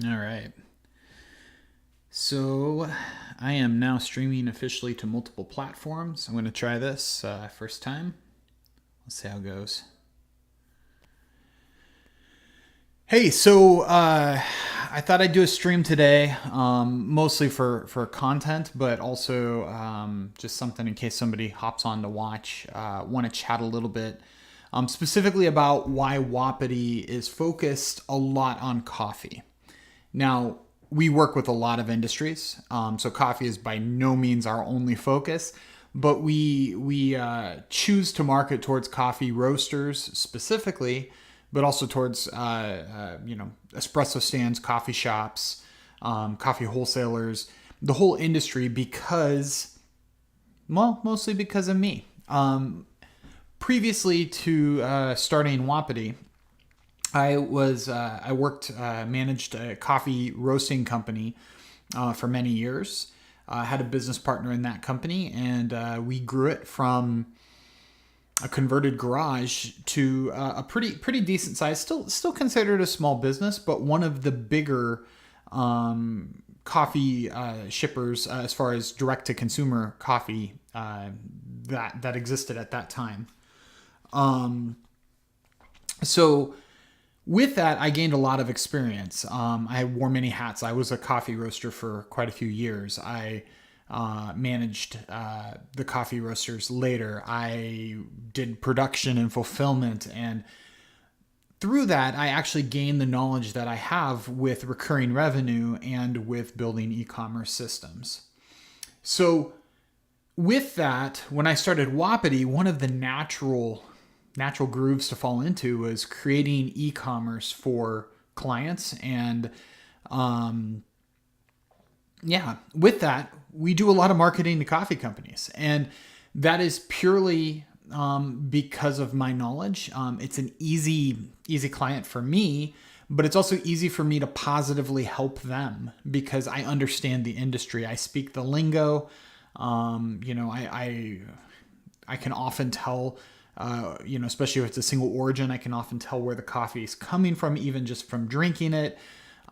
All right. So I am now streaming officially to multiple platforms. I'm going to try this first time. Let's see how it goes. Hey, I thought I'd do a stream today, mostly for content, but also just something in case somebody hops on to watch. Want to chat a little bit, specifically about why Wapiti is focused a lot on coffee. Now, we work with a lot of industries, so coffee is by no means our only focus, but we choose to market towards coffee roasters specifically, but also towards espresso stands, coffee shops, coffee wholesalers, the whole industry because, well, mostly because of me. Previously to starting Wapiti, I worked managed a coffee roasting company for many years. Had a business partner in that company, and we grew it from a converted garage to a pretty decent size. Still considered a small business, but one of the bigger coffee shippers as far as direct to consumer coffee that existed at that time. So with that, I gained a lot of experience. I wore many hats. I was a coffee roaster for quite a few years. I managed the coffee roasters later. I did production and fulfillment. And through that, I actually gained the knowledge that I have with recurring revenue and with building e-commerce systems. So with that, when I started Wapiti, one of the natural grooves to fall into was creating e-commerce for clients. And with that, we do a lot of marketing to coffee companies. And that is purely because of my knowledge. It's an easy client for me, but it's also easy for me to positively help them because I understand the industry. I speak the lingo. I can often tell, especially if it's a single origin, I can often tell where the coffee is coming from, even just from drinking it.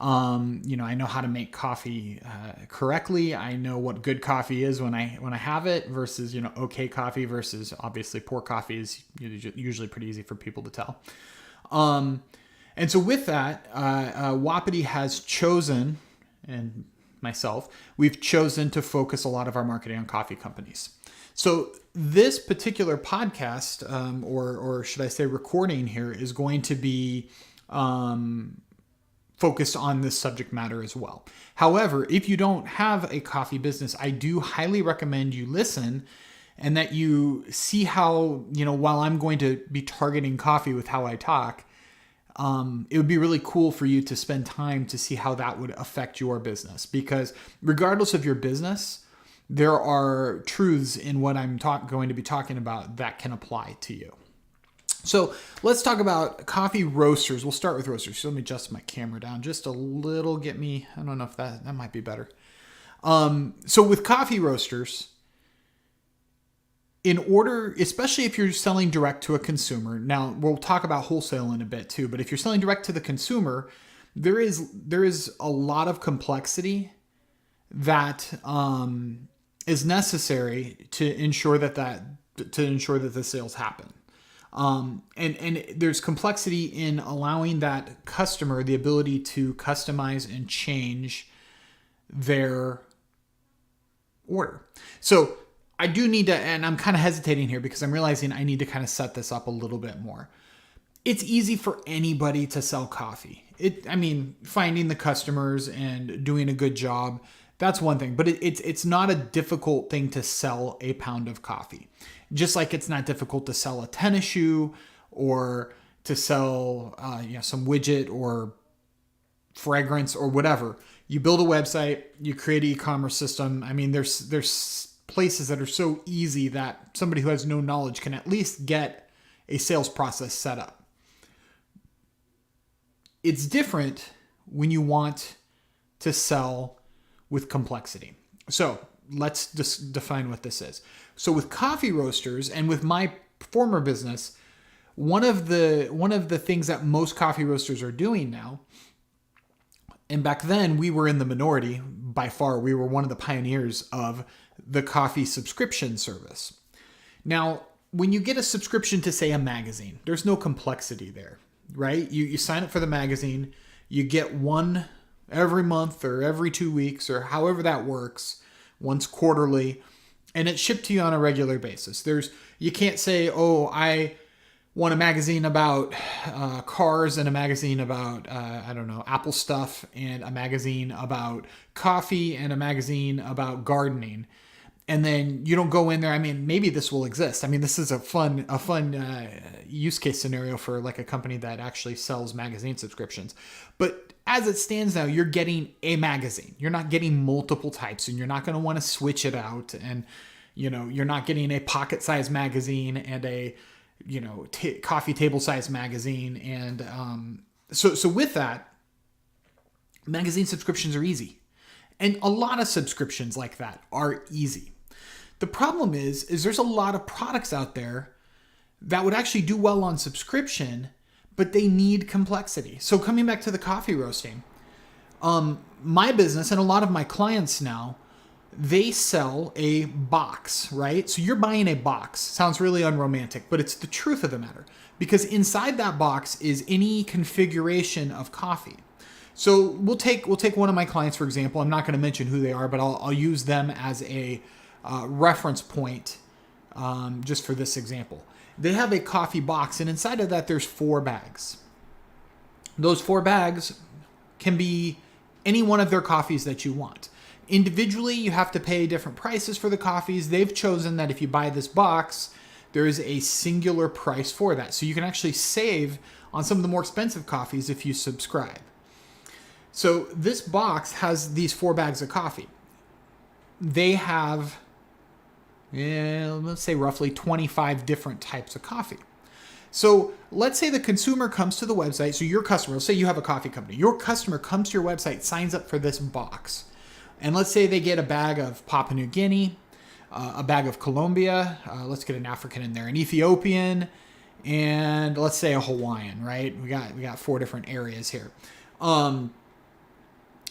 I know how to make coffee correctly. I know what good coffee is when I have it versus, okay coffee versus obviously poor coffee is usually pretty easy for people to tell. And so with that, Wapiti has chosen, and myself, we've chosen to focus a lot of our marketing on coffee companies. So this particular podcast, or should I say recording here, is going to be focused on this subject matter as well. However, if you don't have a coffee business, I do highly recommend you listen and that you see how, while I'm going to be targeting coffee with how I talk, it would be really cool for you to spend time to see how that would affect your business. Because regardless of your business, there are truths in what I'm going to be talking about that can apply to you. So let's talk about coffee roasters. We'll start with roasters. So let me adjust my camera down just a little. I don't know if that might be better. So with coffee roasters, in order, especially if you're selling direct to a consumer, now we'll talk about wholesale in a bit too, but if you're selling direct to the consumer, there is a lot of complexity that is necessary to ensure that the sales happen. And there's complexity in allowing that customer the ability to customize and change their order. So I do need to, and I'm kind of hesitating here because I'm realizing I need to kind of set this up a little bit more. It's easy for anybody to sell coffee. Finding the customers and doing a good job, that's one thing, but it's not a difficult thing to sell a pound of coffee. Just like it's not difficult to sell a tennis shoe or to sell some widget or fragrance or whatever. You build a website, you create an e-commerce system. There's places that are so easy that somebody who has no knowledge can at least get a sales process set up. It's different when you want to sell with complexity. So let's just define what this is. So with coffee roasters and with my former business, one of the things that most coffee roasters are doing now, And back then we were in the minority by far. We were one of the pioneers of the coffee subscription service. Now, when you get a subscription to, say, a magazine, there's no complexity there, right? You sign up for the magazine, you get one every month or every 2 weeks or however that works, once quarterly, and it's shipped to you on a regular basis. You can't say, oh, I want a magazine about cars and a magazine about, Apple stuff and a magazine about coffee and a magazine about gardening. And then you don't go in there. I mean, maybe this will exist. I mean, this is a fun use case scenario for like a company that actually sells magazine subscriptions. But as it stands now, you're getting a magazine. You're not getting multiple types, and you're not going to want to switch it out. And, you're not getting a pocket-sized magazine and a, coffee table-sized magazine. And so with that, magazine subscriptions are easy. And a lot of subscriptions like that are easy. The problem is there's a lot of products out there that would actually do well on subscription, but they need complexity. So coming back to the coffee roasting, my business and a lot of my clients now, they sell a box, right? So you're buying a box. Sounds really unromantic, but it's the truth of the matter, because inside that box is any configuration of coffee. So we'll take one of my clients, for example. I'm not going to mention who they are, but I'll use them as a reference point just for this example. They have a coffee box, and inside of that, there's 4 bags. Those 4 bags can be any one of their coffees that you want. Individually, you have to pay different prices for the coffees. They've chosen that if you buy this box, there is a singular price for that. So you can actually save on some of the more expensive coffees if you subscribe. So this box has these 4 bags of coffee. They have, let's say roughly 25 different types of coffee. So let's say the consumer comes to the website. So your customer, let's say you have a coffee company. Your customer comes to your website, signs up for this box. And let's say they get a bag of Papua New Guinea, a bag of Colombia. Let's get an African in there, an Ethiopian, and let's say a Hawaiian, right? We got 4 different areas here.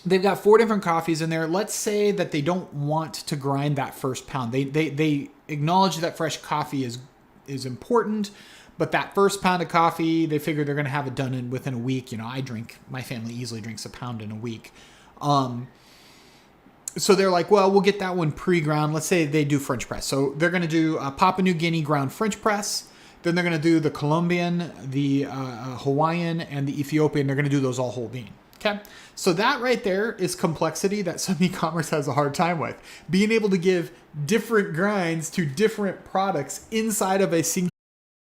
They've got 4 different coffees in there. Let's say that they don't want to grind that first pound. They acknowledge that fresh coffee is important, but that first pound of coffee, they figure they're going to have it done within a week. My family easily drinks a pound in a week. So they're like, well, we'll get that one pre-ground. Let's say they do French press. So they're going to do a Papua New Guinea ground French press. Then they're going to do the Colombian, the Hawaiian, and the Ethiopian. They're going to do those all whole bean. Okay. So that right there is complexity that some e-commerce has a hard time with. Being able to give different grinds to different products inside of a